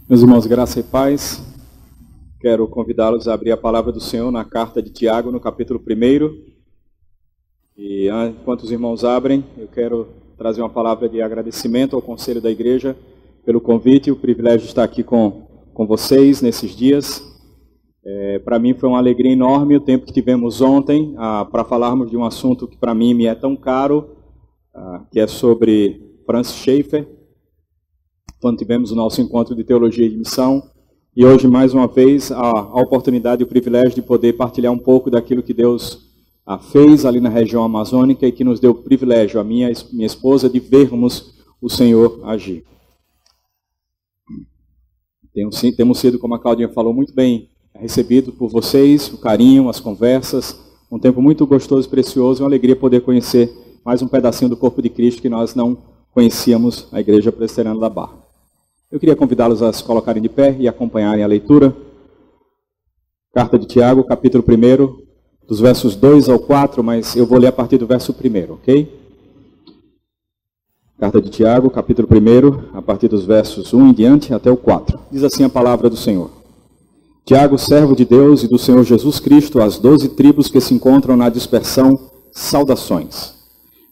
Meus irmãos, graça e paz, quero convidá-los a abrir a palavra do Senhor na carta de Tiago, no capítulo 1. E enquanto os irmãos abrem, eu quero trazer uma palavra de agradecimento ao Conselho da Igreja pelo convite e o privilégio de estar aqui com vocês nesses dias. Para mim foi uma alegria enorme o tempo que tivemos ontem para falarmos de um assunto que para mim me é tão caro, que é sobre Francis Schaeffer, quando tivemos o nosso encontro de teologia e de missão. E hoje, mais uma vez, a oportunidade e o privilégio de poder partilhar um pouco daquilo que Deus fez ali na região amazônica e que nos deu o privilégio, a minha esposa, de vermos o Senhor agir. Temos sido, como a Claudinha falou, muito bem recebido por vocês, o carinho, as conversas, um tempo muito gostoso e precioso, uma alegria poder conhecer mais um pedacinho do corpo de Cristo que nós não conhecíamos, a Igreja Presbiteriana da Barra. Eu queria convidá-los a se colocarem de pé e acompanharem a leitura. Carta de Tiago, capítulo 1, dos versos 2 ao 4, mas eu vou ler a partir do verso 1, ok? Carta de Tiago, capítulo 1, a partir dos versos 1 em diante até o 4. Diz assim a palavra do Senhor. Tiago, servo de Deus e do Senhor Jesus Cristo, às 12 tribos que se encontram na dispersão, saudações.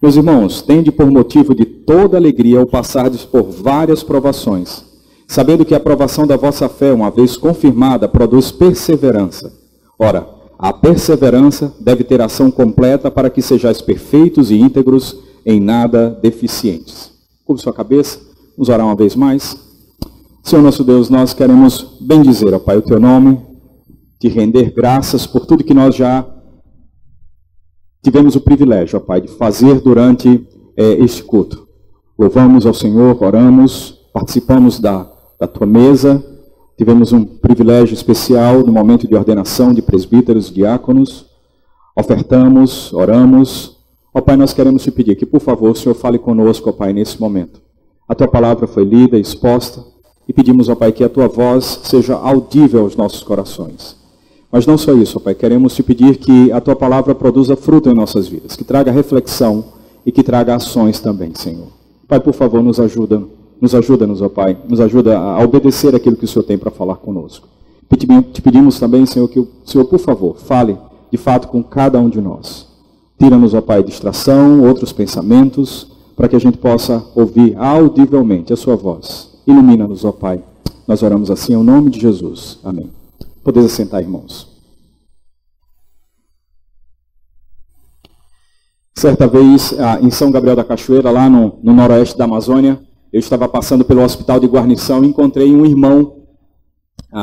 Meus irmãos, tende por motivo de toda alegria o passardes por várias provações, sabendo que a provação da vossa fé, uma vez confirmada, produz perseverança. Ora, a perseverança deve ter ação completa para que sejais perfeitos e íntegros, em nada deficientes. Curve sua cabeça, vamos orar uma vez mais. Senhor nosso Deus, nós queremos bendizer, ó Pai, o Teu nome, te render graças por tudo que nós já tivemos o privilégio, ó Pai, de fazer durante este culto. Louvamos ao Senhor, oramos, participamos da Tua mesa, tivemos um privilégio especial no momento de ordenação de presbíteros e diáconos, ofertamos, oramos. Ó Pai, nós queremos te pedir que, por favor, o Senhor fale conosco, ó Pai, nesse momento. A Tua palavra foi lida, exposta, e pedimos, ó Pai, que a Tua voz seja audível aos nossos corações. Mas não só isso, ó Pai, queremos te pedir que a Tua palavra produza fruto em nossas vidas, que traga reflexão e que traga ações também, Senhor. Pai, por favor, nos ajuda-nos, ó Pai, nos ajuda a obedecer aquilo que o Senhor tem para falar conosco. Te pedimos também, Senhor, que o Senhor, por favor, fale de fato com cada um de nós. Tira-nos, ó Pai, distração, outros pensamentos, para que a gente possa ouvir audivelmente a Sua voz. Ilumina-nos, ó Pai. Nós oramos assim em nome de Jesus. Amém. Podeis assentar, irmãos. Certa vez, em São Gabriel da Cachoeira, lá no noroeste da Amazônia, eu estava passando pelo hospital de guarnição e encontrei um irmão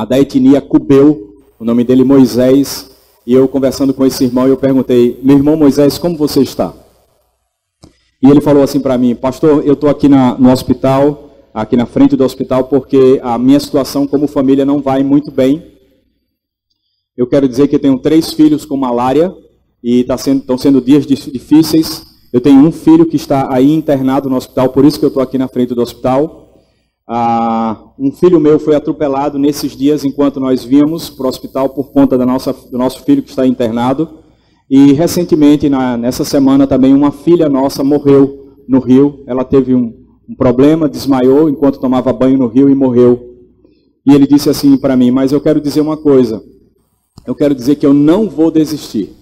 da etnia Cubeu, o nome dele Moisés, e eu conversando com esse irmão, eu perguntei, meu irmão Moisés, como você está? E ele falou assim para mim, pastor, eu estou aqui no hospital, aqui na frente do hospital, porque a minha situação como família não vai muito bem. Eu quero dizer que eu tenho 3 filhos com malária e estão sendo dias difíceis. Eu tenho um filho que está aí internado no hospital, por isso que eu estou aqui na frente do hospital. Um filho meu foi atropelado nesses dias enquanto nós vínhamos para o hospital por conta do nosso filho que está internado. E recentemente, nessa semana também, uma filha nossa morreu no rio. Ela teve um problema, desmaiou enquanto tomava banho no rio e morreu. E ele disse assim para mim, mas eu quero dizer uma coisa. Eu quero dizer que eu não vou desistir.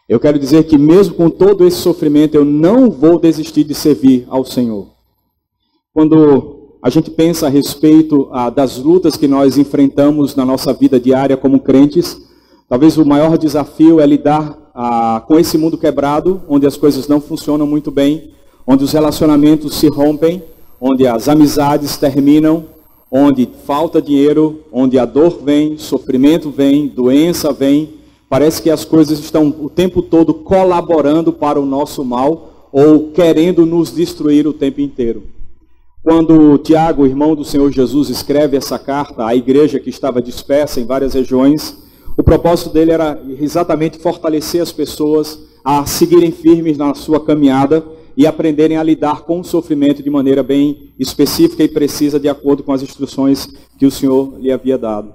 Eu quero dizer que mesmo com todo esse sofrimento, eu não vou desistir de servir ao Senhor. Quando a gente pensa a respeito das lutas que nós enfrentamos na nossa vida diária como crentes, talvez o maior desafio é lidar com esse mundo quebrado, onde as coisas não funcionam muito bem, onde os relacionamentos se rompem, onde as amizades terminam, onde falta dinheiro, onde a dor vem, sofrimento vem, doença vem. Parece que as coisas estão o tempo todo colaborando para o nosso mal ou querendo nos destruir o tempo inteiro. Quando Tiago, irmão do Senhor Jesus, escreve essa carta à igreja que estava dispersa em várias regiões, o propósito dele era exatamente fortalecer as pessoas a seguirem firmes na sua caminhada e aprenderem a lidar com o sofrimento de maneira bem específica e precisa, de acordo com as instruções que o Senhor lhe havia dado.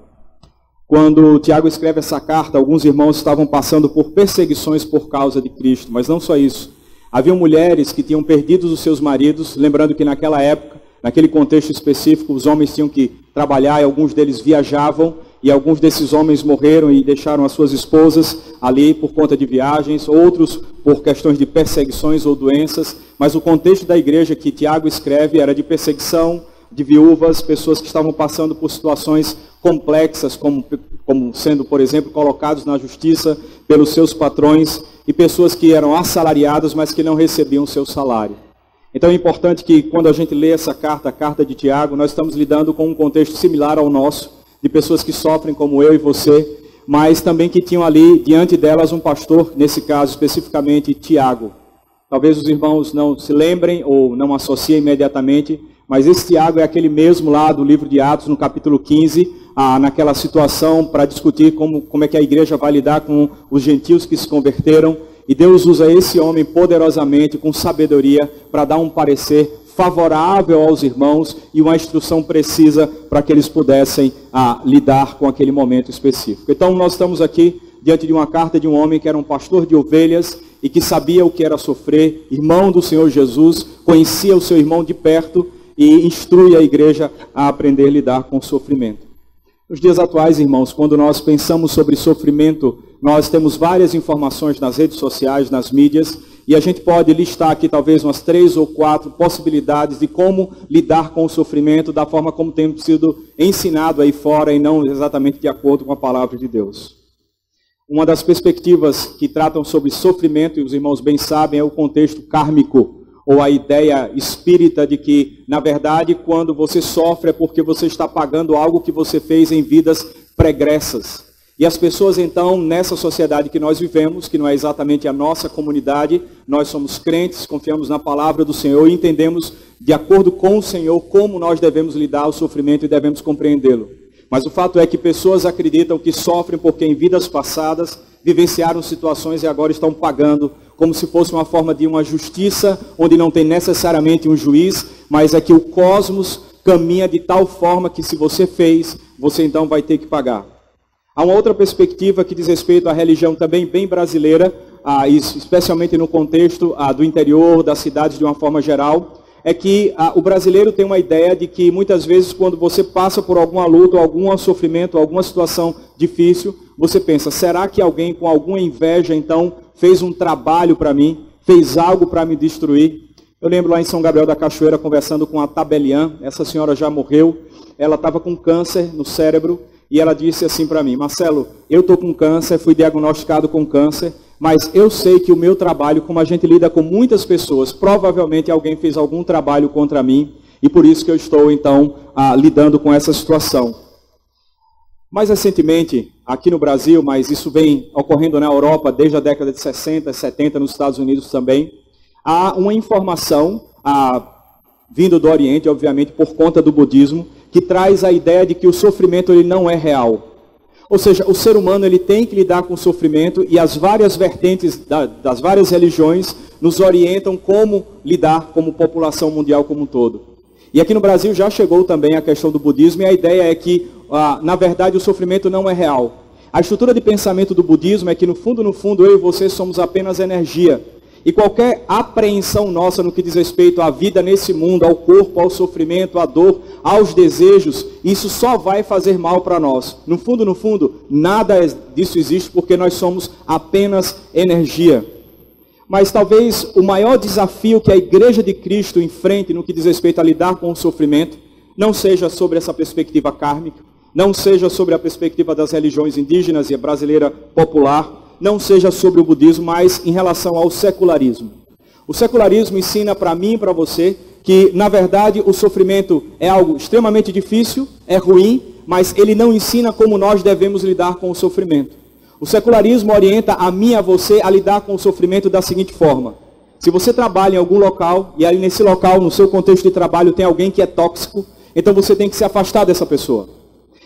Quando Tiago escreve essa carta, alguns irmãos estavam passando por perseguições por causa de Cristo, mas não só isso. Haviam mulheres que tinham perdido os seus maridos, lembrando que naquela época Naquele contexto específico, os homens tinham que trabalhar e alguns deles viajavam, e alguns desses homens morreram e deixaram as suas esposas ali por conta de viagens, outros por questões de perseguições ou doenças, mas o contexto da igreja que Tiago escreve era de perseguição, de viúvas, pessoas que estavam passando por situações complexas, como sendo, por exemplo, colocados na justiça pelos seus patrões, e pessoas que eram assalariadas, mas que não recebiam o seu salário. Então é importante que quando a gente lê essa carta, a carta de Tiago, nós estamos lidando com um contexto similar ao nosso, de pessoas que sofrem como eu e você, mas também que tinham ali diante delas um pastor, nesse caso especificamente Tiago. Talvez os irmãos não se lembrem ou não associem imediatamente, mas esse Tiago é aquele mesmo lá do livro de Atos, no capítulo 15, naquela situação para discutir como é que a igreja vai lidar com os gentios que se converteram. E Deus usa esse homem poderosamente, com sabedoria, para dar um parecer favorável aos irmãos e uma instrução precisa para que eles pudessem lidar com aquele momento específico. Então nós estamos aqui diante de uma carta de um homem que era um pastor de ovelhas e que sabia o que era sofrer, irmão do Senhor Jesus, conhecia o seu irmão de perto e instrui a igreja a aprender a lidar com o sofrimento. Nos dias atuais, irmãos, quando nós pensamos sobre sofrimento, nós temos várias informações nas redes sociais, nas mídias, e a gente pode listar aqui talvez umas 3 ou 4 possibilidades de como lidar com o sofrimento da forma como tem sido ensinado aí fora e não exatamente de acordo com a palavra de Deus. Uma das perspectivas que tratam sobre sofrimento, e os irmãos bem sabem, é o contexto kármico, ou a ideia espírita de que, na verdade, quando você sofre é porque você está pagando algo que você fez em vidas pregressas. E as pessoas, então, nessa sociedade que nós vivemos, que não é exatamente a nossa comunidade, nós somos crentes, confiamos na palavra do Senhor e entendemos, de acordo com o Senhor, como nós devemos lidar ao sofrimento e devemos compreendê-lo. Mas o fato é que pessoas acreditam que sofrem porque em vidas passadas vivenciaram situações e agora estão pagando, como se fosse uma forma de uma justiça, onde não tem necessariamente um juiz, mas é que o cosmos caminha de tal forma que se você fez, você então vai ter que pagar. Há uma outra perspectiva que diz respeito à religião também bem brasileira, especialmente no contexto do interior, das cidades de uma forma geral, é que o brasileiro tem uma ideia de que muitas vezes quando você passa por alguma luta, algum sofrimento, alguma situação difícil, você pensa, será que alguém com alguma inveja então fez um trabalho para mim, fez algo para me destruir? Eu lembro lá em São Gabriel da Cachoeira conversando com a Tabelian, essa senhora já morreu, ela estava com câncer no cérebro, e ela disse assim para mim, Marcelo, eu estou com câncer, fui diagnosticado com câncer, mas eu sei que o meu trabalho, como a gente lida com muitas pessoas, provavelmente alguém fez algum trabalho contra mim, e por isso que eu estou, então, lidando com essa situação. Mais recentemente, aqui no Brasil, mas isso vem ocorrendo na Europa desde a década de 60, 70, nos Estados Unidos também, há uma informação, vindo do Oriente, obviamente, por conta do budismo, que traz a ideia de que o sofrimento ele não é real. Ou seja, o ser humano ele tem que lidar com o sofrimento e as várias vertentes das várias religiões nos orientam como lidar como população mundial como um todo. E aqui no Brasil já chegou também a questão do budismo e a ideia é que, na verdade, o sofrimento não é real. A estrutura de pensamento do budismo é que, no fundo, eu e você somos apenas energia. E qualquer apreensão nossa no que diz respeito à vida nesse mundo, ao corpo, ao sofrimento, à dor, aos desejos, isso só vai fazer mal para nós. No fundo, nada disso existe porque nós somos apenas energia. Mas talvez o maior desafio que a Igreja de Cristo enfrente no que diz respeito a lidar com o sofrimento, não seja sobre essa perspectiva kármica, não seja sobre a perspectiva das religiões indígenas e a brasileira popular, não seja sobre o budismo, mas em relação ao secularismo. O secularismo ensina para mim e para você que, na verdade, o sofrimento é algo extremamente difícil, é ruim, mas ele não ensina como nós devemos lidar com o sofrimento. O secularismo orienta a mim e a você a lidar com o sofrimento da seguinte forma. Se você trabalha em algum local, e aí nesse local, no seu contexto de trabalho, tem alguém que é tóxico, então você tem que se afastar dessa pessoa.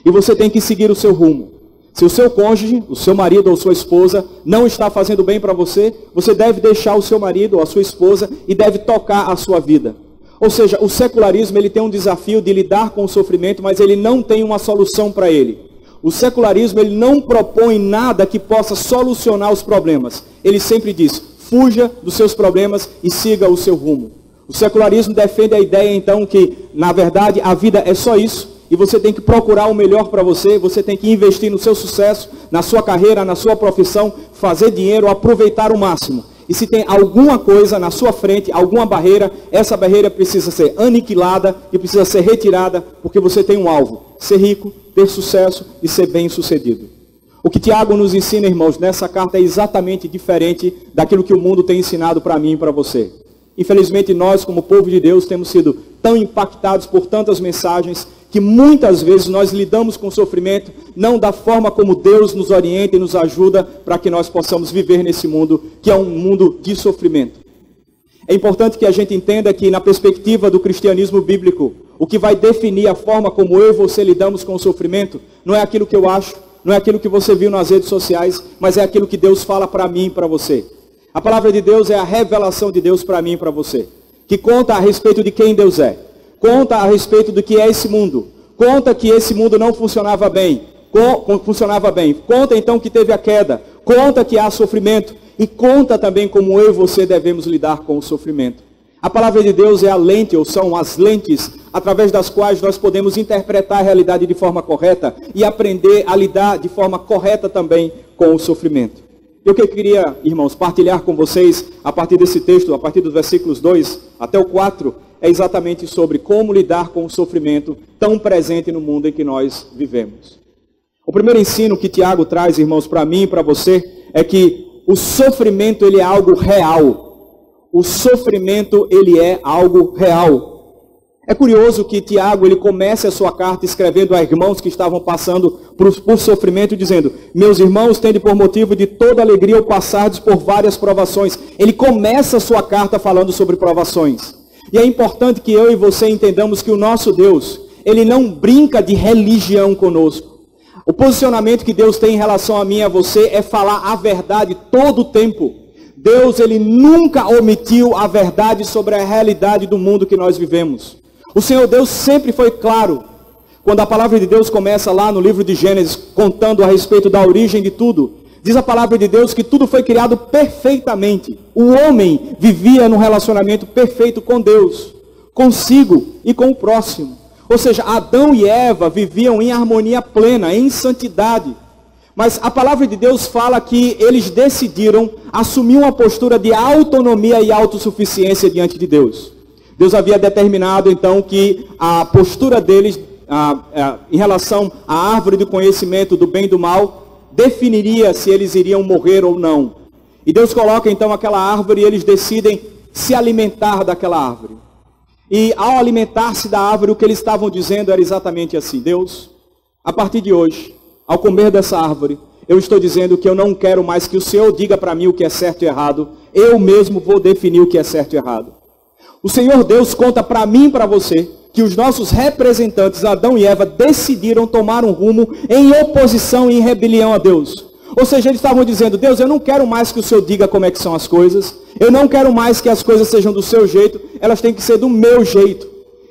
E você tem que seguir o seu rumo. Se o seu cônjuge, o seu marido ou sua esposa não está fazendo bem para você, você deve deixar o seu marido ou a sua esposa e deve tocar a sua vida. Ou seja, o secularismo ele tem um desafio de lidar com o sofrimento, mas ele não tem uma solução para ele. O secularismo ele não propõe nada que possa solucionar os problemas. Ele sempre diz, fuja dos seus problemas e siga o seu rumo. O secularismo defende a ideia, então, que, na verdade, a vida é só isso, e você tem que procurar o melhor para você, você tem que investir no seu sucesso, na sua carreira, na sua profissão, fazer dinheiro, aproveitar o máximo. E se tem alguma coisa na sua frente, alguma barreira, essa barreira precisa ser aniquilada e precisa ser retirada, porque você tem um alvo: ser rico, ter sucesso e ser bem-sucedido. O que Tiago nos ensina, irmãos, nessa carta é exatamente diferente daquilo que o mundo tem ensinado para mim e para você. Infelizmente, nós, como povo de Deus, temos sido tão impactados por tantas mensagens que muitas vezes nós lidamos com o sofrimento não da forma como Deus nos orienta e nos ajuda para que nós possamos viver nesse mundo, que é um mundo de sofrimento. É importante que a gente entenda que, na perspectiva do cristianismo bíblico, o que vai definir a forma como eu e você lidamos com o sofrimento não é aquilo que eu acho, não é aquilo que você viu nas redes sociais, mas é aquilo que Deus fala para mim e para você. A palavra de Deus é a revelação de Deus para mim e para você, que conta a respeito de quem Deus é, conta a respeito do que é esse mundo, conta que esse mundo não funcionava bem, conta então que teve a queda, conta que há sofrimento e conta também como eu e você devemos lidar com o sofrimento. A palavra de Deus é a lente, ou são as lentes, através das quais nós podemos interpretar a realidade de forma correta e aprender a lidar de forma correta também com o sofrimento. E o que eu queria, irmãos, partilhar com vocês, a partir desse texto, a partir dos versículos 2 até o 4, é exatamente sobre como lidar com o sofrimento tão presente no mundo em que nós vivemos. O primeiro ensino que Tiago traz, irmãos, para mim e para você, é que o sofrimento, ele é algo real. O sofrimento, ele é algo real. É curioso que Tiago, ele comece a sua carta escrevendo a irmãos que estavam passando por sofrimento, dizendo: meus irmãos, tende por motivo de toda alegria o passardes por várias provações. Ele começa a sua carta falando sobre provações. E é importante que eu e você entendamos que o nosso Deus, ele não brinca de religião conosco. O posicionamento que Deus tem em relação a mim e a você é falar a verdade todo o tempo. Deus, ele nunca omitiu a verdade sobre a realidade do mundo que nós vivemos. O Senhor Deus sempre foi claro. Quando a palavra de Deus começa lá no livro de Gênesis, contando a respeito da origem de tudo, diz a palavra de Deus que tudo foi criado perfeitamente. O homem vivia num relacionamento perfeito com Deus, consigo e com o próximo. Ou seja, Adão e Eva viviam em harmonia plena, em santidade. Mas a palavra de Deus fala que eles decidiram assumir uma postura de autonomia e autossuficiência diante de Deus. Deus havia determinado então que a postura deles em relação à árvore do conhecimento do bem e do mal definiria se eles iriam morrer ou não. E Deus coloca então aquela árvore e eles decidem se alimentar daquela árvore. E ao alimentar-se da árvore, o que eles estavam dizendo era exatamente assim: Deus, a partir de hoje, ao comer dessa árvore, eu estou dizendo que eu não quero mais que o Senhor diga para mim o que é certo e errado, eu mesmo vou definir o que é certo e errado. O Senhor Deus conta para mim e para você que os nossos representantes, Adão e Eva, decidiram tomar um rumo em oposição e em rebelião a Deus. Ou seja, eles estavam dizendo: Deus, eu não quero mais que o Senhor diga como é que são as coisas, eu não quero mais que as coisas sejam do seu jeito, elas têm que ser do meu jeito.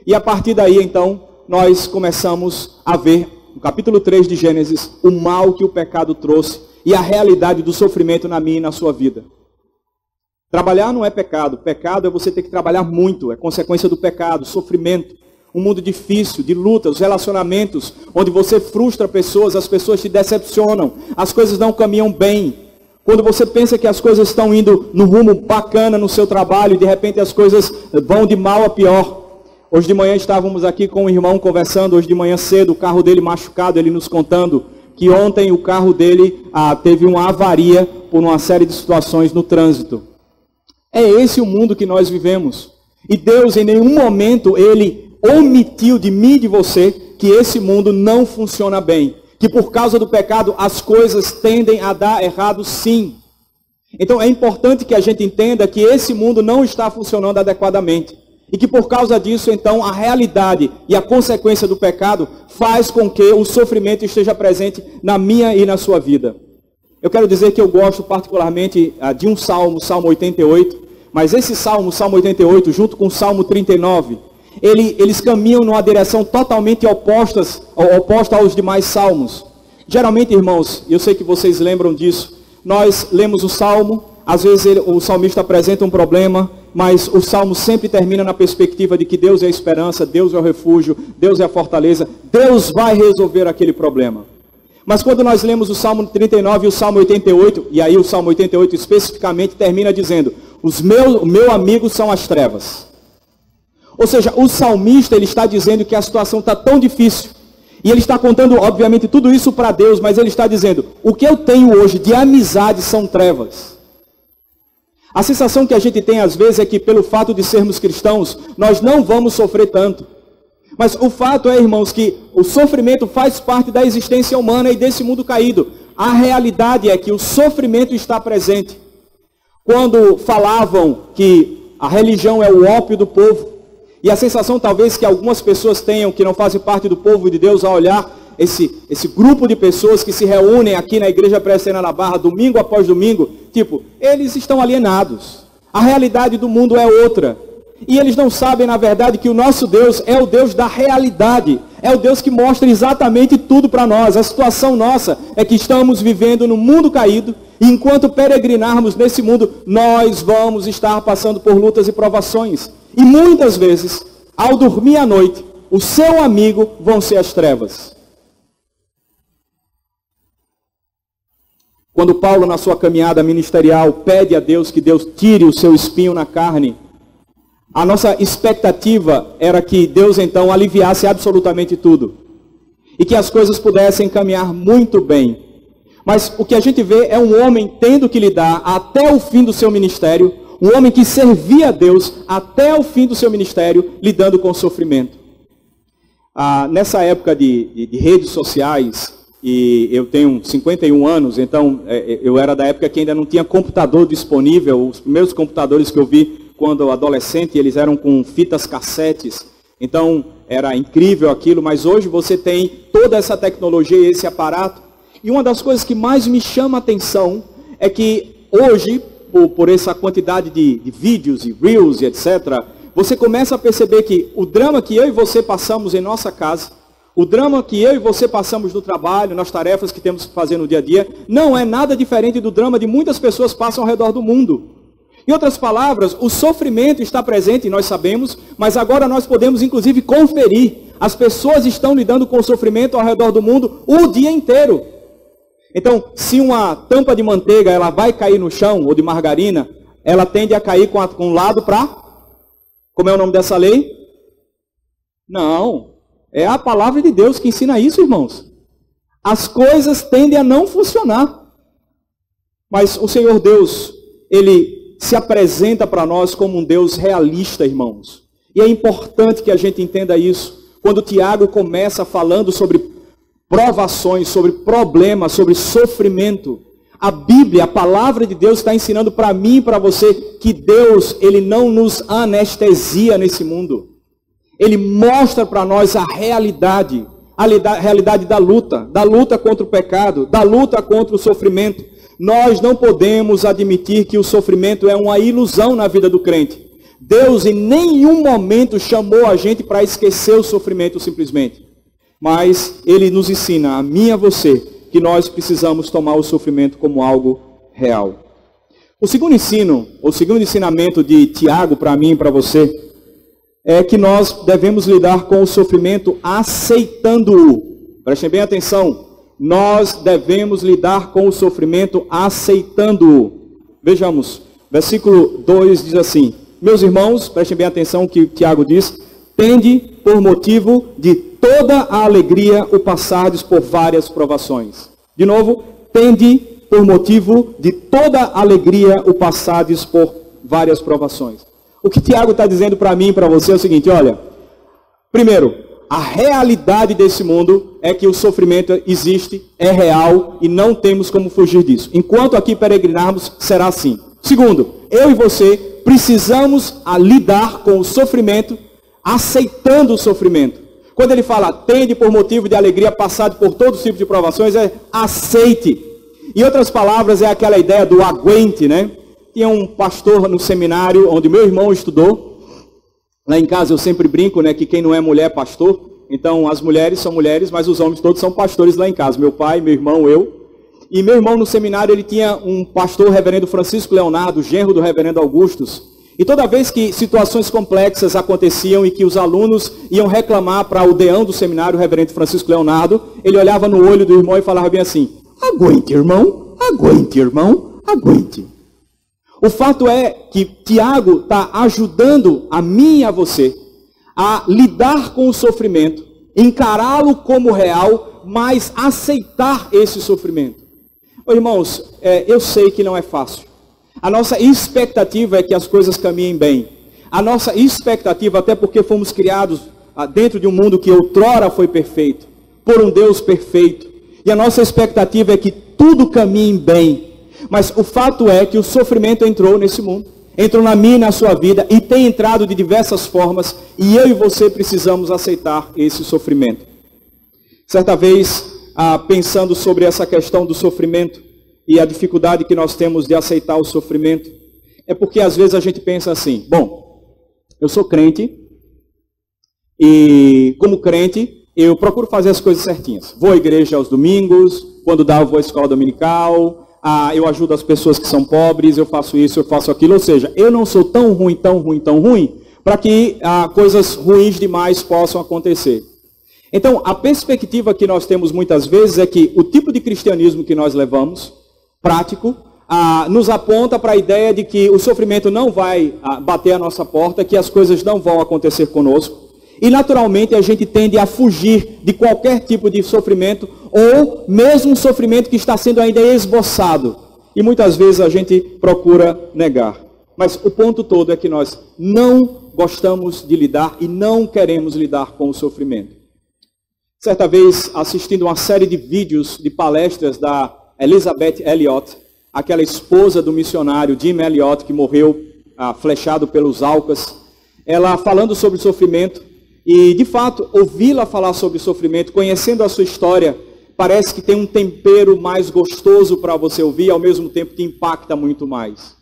E a partir daí, então, nós começamos a ver, no capítulo 3 de Gênesis, o mal que o pecado trouxe e a realidade do sofrimento na minha e na sua vida. Trabalhar não é pecado. Pecado é você ter que trabalhar muito. É consequência do pecado, sofrimento. Um mundo difícil, de lutas, relacionamentos, onde você frustra pessoas, as pessoas te decepcionam, as coisas não caminham bem. Quando você pensa que as coisas estão indo no rumo bacana no seu trabalho, e de repente as coisas vão de mal a pior. Hoje de manhã estávamos aqui com um irmão conversando, hoje de manhã cedo, o carro dele machucado, ele nos contando que ontem o carro dele teve uma avaria por uma série de situações no trânsito. É esse o mundo que nós vivemos. E Deus em nenhum momento, ele omitiu de mim e de você que esse mundo não funciona bem. Que por causa do pecado as coisas tendem a dar errado, sim. Então é importante que a gente entenda que esse mundo não está funcionando adequadamente. E que por causa disso, então, a realidade e a consequência do pecado faz com que o sofrimento esteja presente na minha e na sua vida. Eu quero dizer que eu gosto particularmente de um salmo, o Salmo 88, mas esse salmo, o Salmo 88, junto com o Salmo 39, eles caminham numa direção totalmente oposta aos demais salmos. Geralmente, irmãos, eu sei que vocês lembram disso, nós lemos o salmo, às vezes o salmista apresenta um problema, mas o Salmo sempre termina na perspectiva de que Deus é a esperança, Deus é o refúgio, Deus é a fortaleza, Deus vai resolver aquele problema. Mas quando nós lemos o Salmo 39 e o Salmo 88, e aí o Salmo 88 especificamente termina dizendo, o meu amigo são as trevas. Ou seja, o salmista ele está dizendo que a situação está tão difícil, e ele está contando, obviamente, tudo isso para Deus, mas ele está dizendo, o que eu tenho hoje de amizade são trevas. A sensação que a gente tem às vezes é que pelo fato de sermos cristãos, nós não vamos sofrer tanto. Mas o fato é, irmãos, que o sofrimento faz parte da existência humana e desse mundo caído. A realidade é que o sofrimento está presente. Quando falavam que a religião é o ópio do povo, e a sensação talvez que algumas pessoas tenham que não fazem parte do povo de Deus ao olhar esse grupo de pessoas que se reúnem aqui na Igreja Presbiteriana da Barra, domingo após domingo, tipo, eles estão alienados. A realidade do mundo é outra. E eles não sabem, na verdade, que o nosso Deus é o Deus da realidade. É o Deus que mostra exatamente tudo para nós. A situação nossa é que estamos vivendo no mundo caído, e enquanto peregrinarmos nesse mundo, nós vamos estar passando por lutas e provações. E muitas vezes, ao dormir à noite, o seu amigo vão ser as trevas. Quando Paulo, na sua caminhada ministerial, pede a Deus que Deus tire o seu espinho na carne, a nossa expectativa era que Deus então aliviasse absolutamente tudo. E que as coisas pudessem caminhar muito bem. Mas o que a gente vê é um homem tendo que lidar até o fim do seu ministério, um homem que servia a Deus até o fim do seu ministério, lidando com o sofrimento. Nessa época de redes sociais, e eu tenho 51 anos, então eu era da época que ainda não tinha computador disponível. Os primeiros computadores que eu vi quando adolescente, eles eram com fitas cassetes. Então era incrível aquilo, mas hoje você tem toda essa tecnologia e esse aparato. E uma das coisas que mais me chama a atenção é que hoje, por essa quantidade de vídeos e reels e etc., você começa a perceber que o drama que eu e você passamos em nossa casa, o drama que eu e você passamos no trabalho, nas tarefas que temos que fazer no dia a dia, não é nada diferente do drama de muitas pessoas passam ao redor do mundo. Em outras palavras, o sofrimento está presente, nós sabemos, mas agora nós podemos inclusive conferir. As pessoas estão lidando com o sofrimento ao redor do mundo o dia inteiro. Então, se uma tampa de manteiga ela vai cair no chão, ou de margarina, ela tende a cair com um lado para... Como é o nome dessa lei? Não. É a palavra de Deus que ensina isso, irmãos. As coisas tendem a não funcionar. Mas o Senhor Deus, Ele se apresenta para nós como um Deus realista, irmãos. E é importante que a gente entenda isso. Quando Tiago começa falando sobre provações, sobre problemas, sobre sofrimento, a Bíblia, a palavra de Deus está ensinando para mim e para você que Deus, Ele não nos anestesia nesse mundo. Ele mostra para nós a realidade da luta contra o pecado, da luta contra o sofrimento. Nós não podemos admitir que o sofrimento é uma ilusão na vida do crente. Deus em nenhum momento chamou a gente para esquecer o sofrimento simplesmente. Mas Ele nos ensina, a mim e a você, que nós precisamos tomar o sofrimento como algo real. O segundo ensinamento de Tiago para mim e para você, é que nós devemos lidar com o sofrimento aceitando-o. Prestem bem atenção. Nós devemos lidar com o sofrimento aceitando-o. Vejamos, versículo 2 diz assim: meus irmãos, prestem bem atenção que Tiago diz: tende por motivo de toda a alegria o passardes por várias provações. De novo, tende por motivo de toda a alegria o passardes por várias provações. O que Tiago está dizendo para mim e para você é o seguinte: olha, primeiro, a realidade desse mundo é que o sofrimento existe, é real e não temos como fugir disso. Enquanto aqui peregrinarmos, será assim. Segundo, eu e você precisamos lidar com o sofrimento, aceitando o sofrimento. Quando ele fala, tende por motivo de alegria passado por todos os tipos de provações, é aceite. Em outras palavras, é aquela ideia do aguente, né? Tinha um pastor no seminário onde meu irmão estudou. Lá em casa eu sempre brinco, né, que quem não é mulher é pastor. Então as mulheres são mulheres, mas os homens todos são pastores lá em casa. Meu pai, meu irmão, eu. E meu irmão no seminário ele tinha um pastor, o reverendo Francisco Leonardo, genro do reverendo Augustus. E toda vez que situações complexas aconteciam e que os alunos iam reclamar para o deão do seminário, o reverendo Francisco Leonardo, ele olhava no olho do irmão e falava bem assim: aguente, irmão, aguente, irmão, aguente. O fato é que Tiago está ajudando a mim e a você a lidar com o sofrimento, encará-lo como real, mas aceitar esse sofrimento. Irmãos, eu sei que não é fácil. A nossa expectativa é que as coisas caminhem bem. A nossa expectativa, até porque fomos criados dentro de um mundo que outrora foi perfeito, por um Deus perfeito. E a nossa expectativa é que tudo caminhe bem. Mas o fato é que o sofrimento entrou nesse mundo. Entrou na minha e na sua vida e tem entrado de diversas formas. E eu e você precisamos aceitar esse sofrimento. Certa vez, pensando sobre essa questão do sofrimento, e a dificuldade que nós temos de aceitar o sofrimento, é porque às vezes a gente pensa assim: bom, eu sou crente, e como crente, eu procuro fazer as coisas certinhas. Vou à igreja aos domingos, quando dá eu vou à escola dominical, eu ajudo as pessoas que são pobres, eu faço isso, eu faço aquilo. Ou seja, eu não sou tão ruim, para que coisas ruins demais possam acontecer. Então, a perspectiva que nós temos muitas vezes é que o tipo de cristianismo que nós levamos, prático, nos aponta para a ideia de que o sofrimento não vai bater a nossa porta, que as coisas não vão acontecer conosco. E naturalmente a gente tende a fugir de qualquer tipo de sofrimento, ou mesmo um sofrimento que está sendo ainda esboçado. E muitas vezes a gente procura negar. Mas o ponto todo é que nós não gostamos de lidar e não queremos lidar com o sofrimento. Certa vez, assistindo uma série de vídeos de palestras da Elisabeth Elliot, aquela esposa do missionário Jim Elliot, que morreu flechado pelos Aucas, ela falando sobre sofrimento, e de fato, ouvi-la falar sobre sofrimento, conhecendo a sua história, parece que tem um tempero mais gostoso para você ouvir, e ao mesmo tempo que impacta muito mais.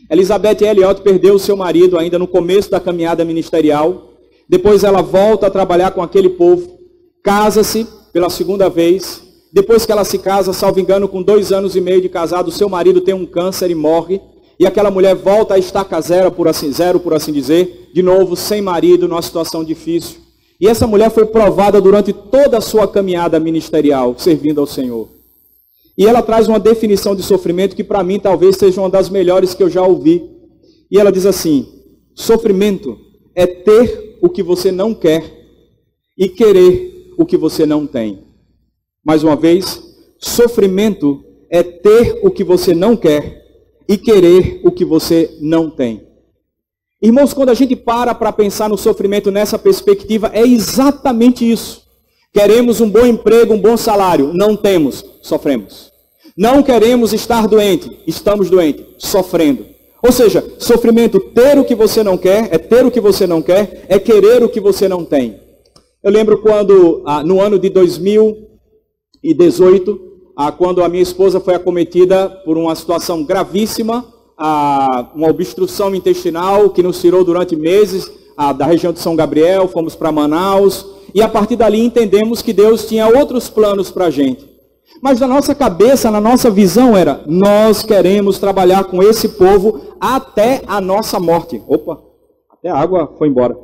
Elisabeth Elliot perdeu seu marido ainda no começo da caminhada ministerial, depois ela volta a trabalhar com aquele povo, casa-se pela segunda vez. Depois que ela se casa, salvo engano, com 2 anos e meio de casado, seu marido tem um câncer e morre. E aquela mulher volta a estaca zero, por assim dizer, de novo, sem marido, numa situação difícil. E essa mulher foi provada durante toda a sua caminhada ministerial, servindo ao Senhor. E ela traz uma definição de sofrimento que para mim talvez seja uma das melhores que eu já ouvi. E ela diz assim: sofrimento é ter o que você não quer e querer o que você não tem. Mais uma vez, sofrimento é ter o que você não quer e querer o que você não tem. Irmãos, quando a gente para pensar no sofrimento nessa perspectiva, é exatamente isso. Queremos um bom emprego, um bom salário, não temos, sofremos. Não queremos estar doente, estamos doentes, sofrendo. Ou seja, sofrimento, ter o que você não quer, é ter o que você não quer, é querer o que você não tem. Eu lembro quando, no ano de 2018, quando a minha esposa foi acometida por uma situação gravíssima, uma obstrução intestinal que nos tirou durante meses da região de São Gabriel, fomos para Manaus, e a partir dali entendemos que Deus tinha outros planos para a gente. Mas na nossa cabeça, na nossa visão era: nós queremos trabalhar com esse povo até a nossa morte. Opa, até a água foi embora.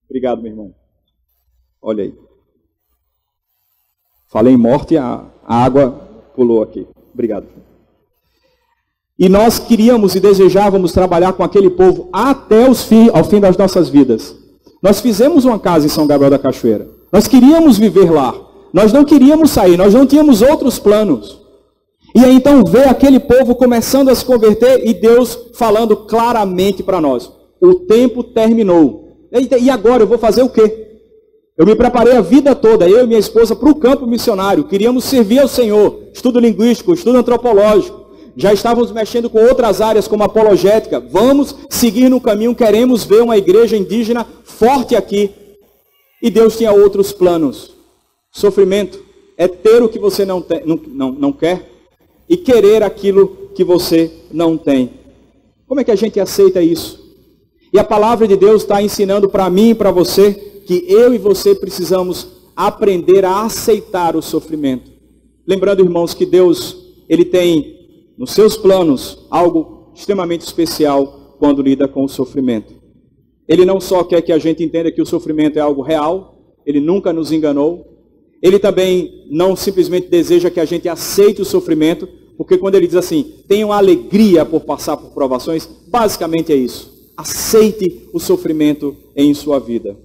Obrigado, meu irmão. Olha aí. Falei em morte, a água pulou aqui. Obrigado. E nós queríamos e desejávamos trabalhar com aquele povo até ao fim das nossas vidas. Nós fizemos uma casa em São Gabriel da Cachoeira. Nós queríamos viver lá. Nós não queríamos sair, nós não tínhamos outros planos. E aí então ver aquele povo começando a se converter e Deus falando claramente para nós: o tempo terminou. E agora eu vou fazer o quê? Eu me preparei a vida toda, eu e minha esposa, para o campo missionário. Queríamos servir ao Senhor. Estudo linguístico, estudo antropológico. Já estávamos mexendo com outras áreas como apologética. Vamos seguir no caminho, queremos ver uma igreja indígena forte aqui. E Deus tinha outros planos. Sofrimento é ter o que você não quer e querer aquilo que você não tem. Como é que a gente aceita isso? E a palavra de Deus está ensinando para mim e para você que eu e você precisamos aprender a aceitar o sofrimento. Lembrando, irmãos, que Deus, Ele tem nos seus planos algo extremamente especial quando lida com o sofrimento. Ele não só quer que a gente entenda que o sofrimento é algo real, ele nunca nos enganou. Ele também não simplesmente deseja que a gente aceite o sofrimento, porque quando ele diz assim, tenham alegria por passar por provações, basicamente é isso. Aceite o sofrimento em sua vida.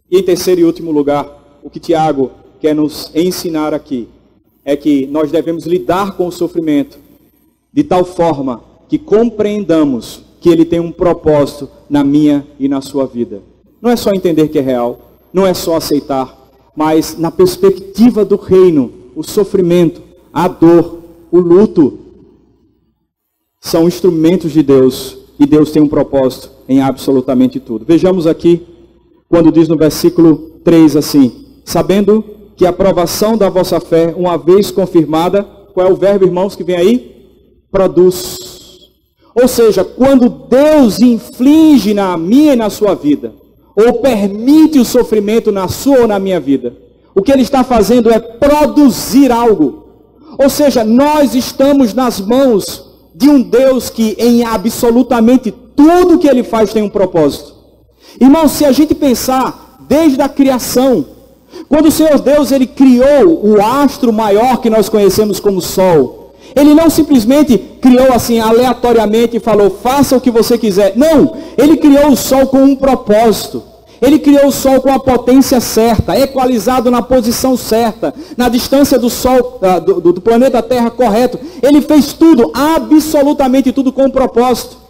E em terceiro e último lugar, o que Tiago quer nos ensinar aqui é que nós devemos lidar com o sofrimento de tal forma que compreendamos que ele tem um propósito na minha e na sua vida. Não é só entender que é real, não é só aceitar, mas na perspectiva do reino, o sofrimento, a dor, o luto, são instrumentos de Deus, e Deus tem um propósito em absolutamente tudo. Vejamos aqui, quando diz no versículo 3 assim, sabendo que a aprovação da vossa fé, uma vez confirmada, qual é o verbo, irmãos, que vem aí? Produz. Ou seja, quando Deus inflige na minha e na sua vida, ou permite o sofrimento na sua ou na minha vida, o que Ele está fazendo é produzir algo. Ou seja, nós estamos nas mãos de um Deus que em absolutamente tudo que Ele faz tem um propósito. Irmãos, se a gente pensar desde a criação, quando o Senhor Deus Ele criou o astro maior que nós conhecemos como Sol, Ele não simplesmente criou assim aleatoriamente e falou, faça o que você quiser. Não, Ele criou o Sol com um propósito. Ele criou o Sol com a potência certa, equalizado na posição certa, na distância do Sol, do planeta Terra correto. Ele fez tudo, absolutamente tudo com um propósito.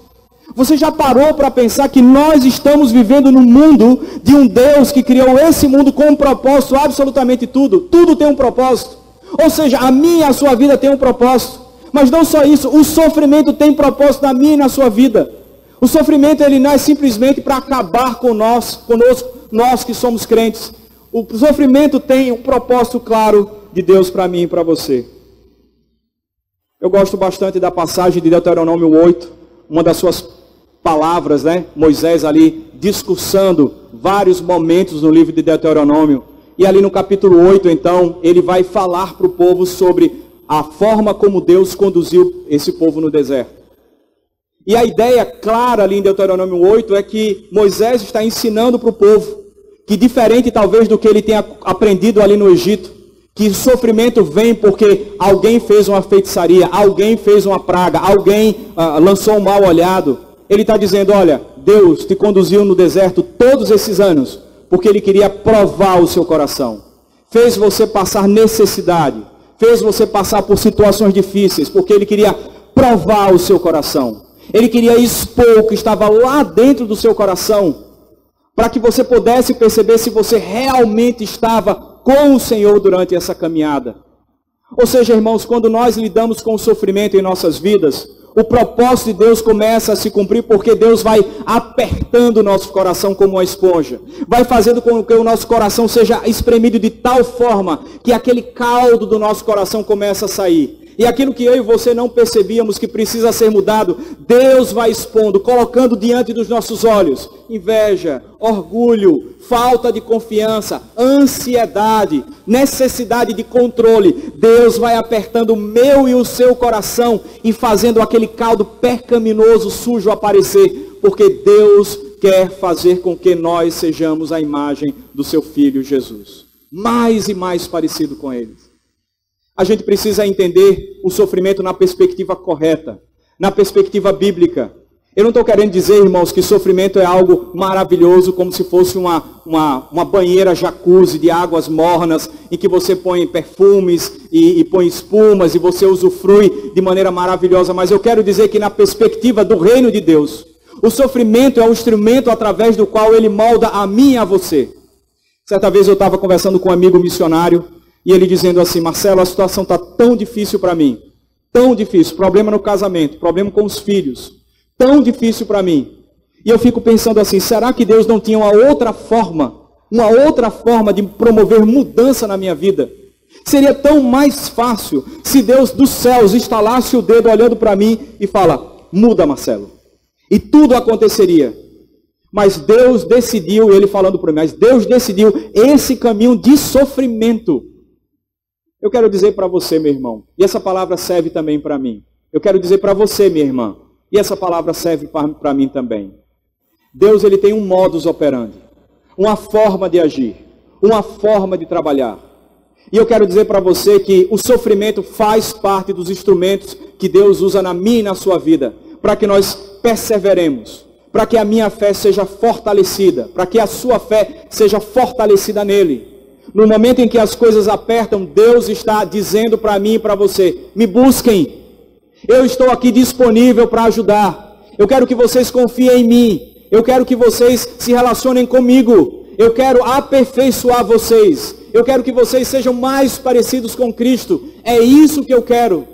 Você já parou para pensar que nós estamos vivendo no mundo de um Deus que criou esse mundo com um propósito, absolutamente tudo? Tudo tem um propósito. Ou seja, a minha e a sua vida tem um propósito. Mas não só isso, o sofrimento tem propósito na minha e na sua vida. O sofrimento ele não é simplesmente para acabar conosco, nós que somos crentes. O sofrimento tem um propósito claro de Deus para mim e para você. Eu gosto bastante da passagem de Deuteronômio 8, uma das suas palavras, né? Moisés ali discursando vários momentos no livro de Deuteronômio. E ali no capítulo 8, então, ele vai falar para o povo sobre a forma como Deus conduziu esse povo no deserto. E a ideia clara ali em Deuteronômio 8 é que Moisés está ensinando para o povo, que diferente talvez do que ele tenha aprendido ali no Egito, que o sofrimento vem porque alguém fez uma feitiçaria, alguém fez uma praga, alguém lançou um mal olhado. Ele está dizendo, olha, Deus te conduziu no deserto todos esses anos, porque Ele queria provar o seu coração. Fez você passar necessidade, fez você passar por situações difíceis, porque Ele queria provar o seu coração. Ele queria expor o que estava lá dentro do seu coração, para que você pudesse perceber se você realmente estava com o Senhor durante essa caminhada. Ou seja, irmãos, quando nós lidamos com o sofrimento em nossas vidas, o propósito de Deus começa a se cumprir, porque Deus vai apertando o nosso coração como uma esponja. Vai fazendo com que o nosso coração seja espremido de tal forma que aquele caldo do nosso coração começa a sair. E aquilo que eu e você não percebíamos que precisa ser mudado, Deus vai expondo, colocando diante dos nossos olhos. Inveja, orgulho, falta de confiança, ansiedade, necessidade de controle. Deus vai apertando o meu e o seu coração e fazendo aquele caldo pecaminoso, sujo aparecer. Porque Deus quer fazer com que nós sejamos a imagem do seu Filho Jesus. Mais e mais parecido com Ele. A gente precisa entender o sofrimento na perspectiva correta, na perspectiva bíblica. Eu não estou querendo dizer, irmãos, que sofrimento é algo maravilhoso, como se fosse uma banheira jacuzzi de águas mornas, em que você põe perfumes e põe espumas e você usufrui de maneira maravilhosa. Mas eu quero dizer que na perspectiva do reino de Deus, o sofrimento é um instrumento através do qual Ele molda a mim e a você. Certa vez eu estava conversando com um amigo missionário, e ele dizendo assim, Marcelo, a situação está tão difícil para mim, tão difícil, problema no casamento, problema com os filhos, tão difícil para mim. E eu fico pensando assim, será que Deus não tinha uma outra forma de promover mudança na minha vida? Seria tão mais fácil se Deus dos céus estalasse o dedo olhando para mim e fala, muda, Marcelo. E tudo aconteceria. Mas Deus decidiu, ele falando para mim, mas Deus decidiu esse caminho de sofrimento. Eu quero dizer para você, meu irmão, e essa palavra serve também para mim. Eu quero dizer para você, minha irmã, E essa palavra serve para mim também. Deus, ele tem um modus operandi, uma forma de agir, uma forma de trabalhar. E eu quero dizer para você que o sofrimento faz parte dos instrumentos que Deus usa na minha e na sua vida, para que nós perseveremos, para que a minha fé seja fortalecida, para que a sua fé seja fortalecida nele. No momento em que as coisas apertam, Deus está dizendo para mim e para você: me busquem, eu estou aqui disponível para ajudar, eu quero que vocês confiem em mim, eu quero que vocês se relacionem comigo, eu quero aperfeiçoar vocês, eu quero que vocês sejam mais parecidos com Cristo, é isso que eu quero.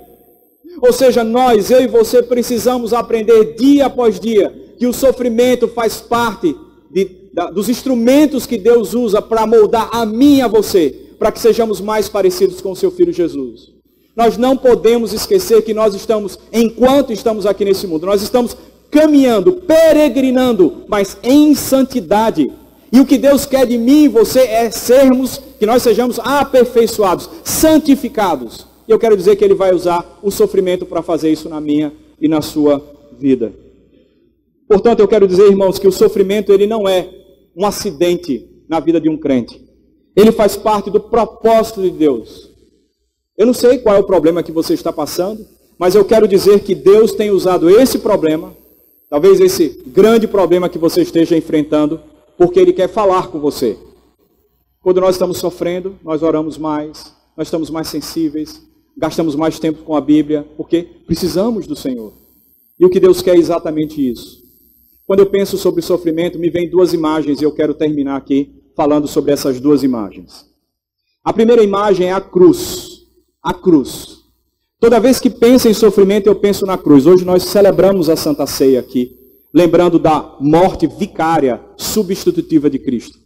Ou seja, nós, eu e você, precisamos aprender dia após dia que o sofrimento faz parte dos instrumentos que Deus usa para moldar a mim e a você, para que sejamos mais parecidos com o seu Filho Jesus. Nós não podemos esquecer que nós estamos, enquanto estamos aqui nesse mundo, nós estamos caminhando, peregrinando, mas em santidade. E o que Deus quer de mim e você é que nós sejamos aperfeiçoados, santificados. E eu quero dizer que Ele vai usar o sofrimento para fazer isso na minha e na sua vida. Portanto, eu quero dizer, irmãos, que o sofrimento, ele não é um acidente na vida de um crente. Ele faz parte do propósito de Deus. Eu não sei qual é o problema que você está passando, mas eu quero dizer que Deus tem usado esse problema, talvez esse grande problema que você esteja enfrentando, porque Ele quer falar com você. Quando nós estamos sofrendo, nós oramos mais, nós estamos mais sensíveis, gastamos mais tempo com a Bíblia, porque precisamos do Senhor. E o que Deus quer é exatamente isso. Quando eu penso sobre sofrimento, me vem duas imagens, e eu quero terminar aqui falando sobre essas duas imagens. A primeira imagem é a cruz. A cruz. Toda vez que penso em sofrimento, eu penso na cruz. Hoje nós celebramos a Santa Ceia aqui, lembrando da morte vicária, substitutiva de Cristo.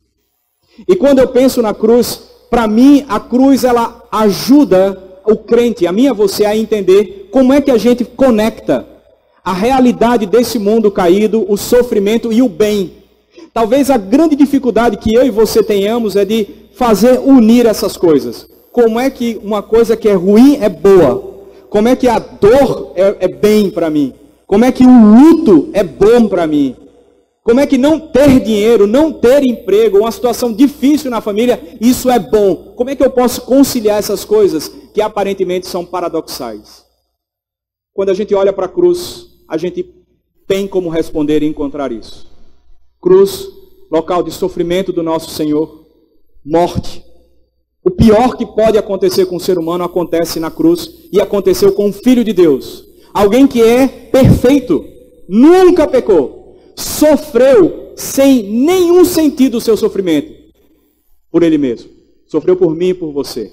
E quando eu penso na cruz, para mim, a cruz, ela ajuda o crente, a mim e a você, a entender como é que a gente conecta a realidade desse mundo caído, o sofrimento e o bem. Talvez a grande dificuldade que eu e você tenhamos é de fazer unir essas coisas. Como é que uma coisa que é ruim é boa? Como é que a dor é bem para mim? Como é que o luto é bom para mim? Como é que não ter dinheiro, não ter emprego, uma situação difícil na família, isso é bom? Como é que eu posso conciliar essas coisas que aparentemente são paradoxais? Quando a gente olha para a cruz, a gente tem como responder e encontrar isso. Cruz, local de sofrimento do nosso Senhor, morte. O pior que pode acontecer com o ser humano acontece na cruz e aconteceu com o Filho de Deus. Alguém que é perfeito, nunca pecou, sofreu sem nenhum sentido o seu sofrimento por Ele mesmo. Sofreu por mim e por você.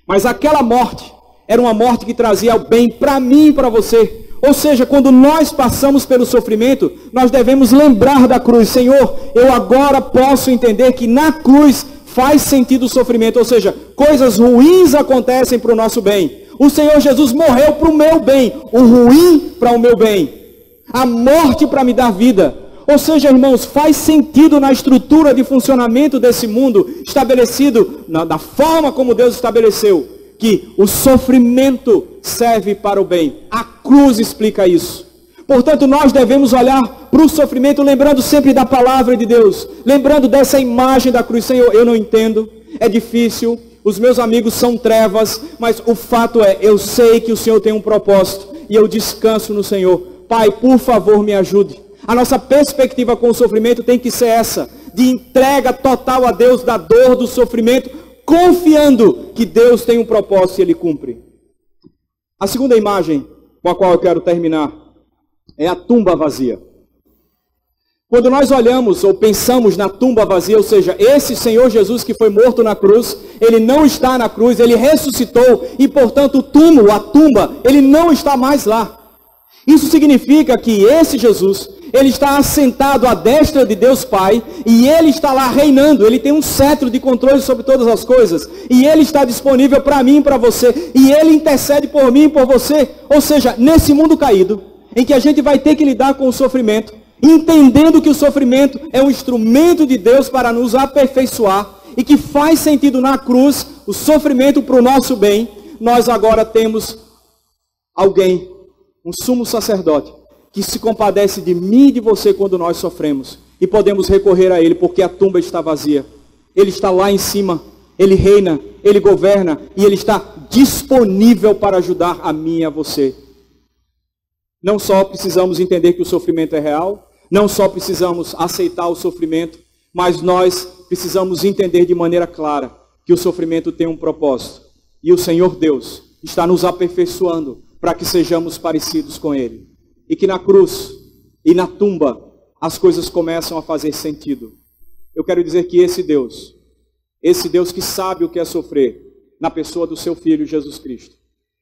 Mas aquela morte era uma morte que trazia o bem para mim e para você. Ou seja, quando nós passamos pelo sofrimento, nós devemos lembrar da cruz. Senhor, eu agora posso entender que na cruz faz sentido o sofrimento. Ou seja, coisas ruins acontecem para o nosso bem. O Senhor Jesus morreu para o meu bem, o ruim para o meu bem, a morte para me dar vida. Ou seja, irmãos, faz sentido na estrutura de funcionamento desse mundo, estabelecido da forma como Deus estabeleceu, que o sofrimento serve para o bem. A cruz explica isso. Portanto, nós devemos olhar para o sofrimento lembrando sempre da palavra de Deus, lembrando dessa imagem da cruz. Senhor, eu não entendo, é difícil, os meus amigos são trevas, mas o fato é, eu sei que o Senhor tem um propósito e eu descanso no Senhor. Pai, por favor, me ajude. A nossa perspectiva com o sofrimento tem que ser essa, de entrega total a Deus da dor, do sofrimento, confiando que Deus tem um propósito e Ele cumpre. A segunda imagem com a qual eu quero terminar é a tumba vazia. Quando nós olhamos ou pensamos na tumba vazia, ou seja, esse Senhor Jesus que foi morto na cruz, Ele não está na cruz, Ele ressuscitou e, portanto, o túmulo, a tumba, Ele não está mais lá. Isso significa que esse Jesus, Ele está assentado à destra de Deus Pai, e Ele está lá reinando, Ele tem um cetro de controle sobre todas as coisas, e Ele está disponível para mim e para você, e Ele intercede por mim e por você. Ou seja, nesse mundo caído, em que a gente vai ter que lidar com o sofrimento, entendendo que o sofrimento é um instrumento de Deus para nos aperfeiçoar, e que faz sentido na cruz, o sofrimento para o nosso bem, nós agora temos alguém, um sumo sacerdote, que se compadece de mim e de você quando nós sofremos. E podemos recorrer a Ele, porque a tumba está vazia. Ele está lá em cima, Ele reina, Ele governa, e Ele está disponível para ajudar a mim e a você. Não só precisamos entender que o sofrimento é real, não só precisamos aceitar o sofrimento, mas nós precisamos entender de maneira clara que o sofrimento tem um propósito. E o Senhor Deus está nos aperfeiçoando para que sejamos parecidos com Ele. E que na cruz e na tumba as coisas começam a fazer sentido. Eu quero dizer que esse Deus que sabe o que é sofrer, na pessoa do seu Filho Jesus Cristo,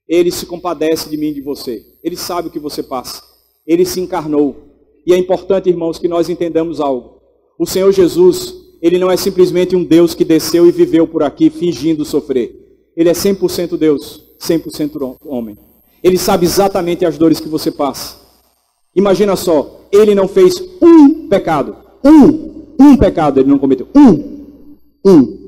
Ele se compadece de mim e de você. Ele sabe o que você passa. Ele se encarnou. E é importante, irmãos, que nós entendamos algo. O Senhor Jesus, Ele não é simplesmente um Deus que desceu e viveu por aqui fingindo sofrer. Ele é 100% Deus, 100% homem. Ele sabe exatamente as dores que você passa. Imagina só, Ele não fez um pecado. Um pecado Ele não cometeu. Um.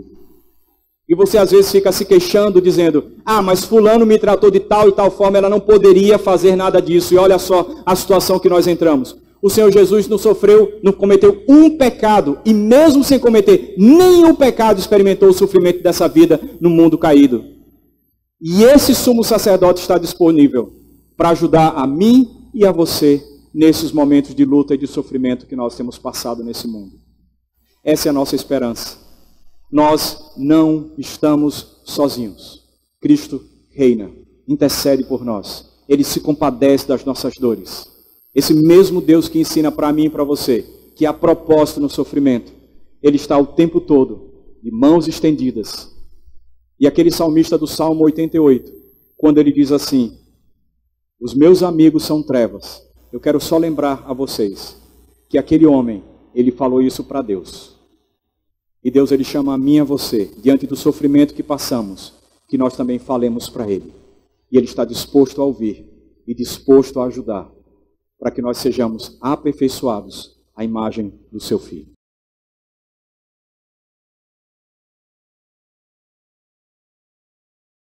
E você às vezes fica se queixando, dizendo, mas fulano me tratou de tal e tal forma, ela não poderia fazer nada disso. E olha só a situação que nós entramos. O Senhor Jesus não cometeu um pecado, e mesmo sem cometer nenhum pecado, experimentou o sofrimento dessa vida no mundo caído. E esse sumo sacerdote está disponível para ajudar a mim e a você nesses momentos de luta e de sofrimento que nós temos passado nesse mundo. Essa é a nossa esperança. Nós não estamos sozinhos. Cristo reina, intercede por nós. Ele se compadece das nossas dores. Esse mesmo Deus que ensina para mim e para você que há propósito no sofrimento, Ele está o tempo todo de mãos estendidas. E aquele salmista do Salmo 88, quando ele diz assim, os meus amigos são trevas. Eu quero só lembrar a vocês que aquele homem, ele falou isso para Deus. E Deus, Ele chama a mim e a você, diante do sofrimento que passamos, que nós também falemos para Ele. E Ele está disposto a ouvir e disposto a ajudar, para que nós sejamos aperfeiçoados à imagem do Seu Filho.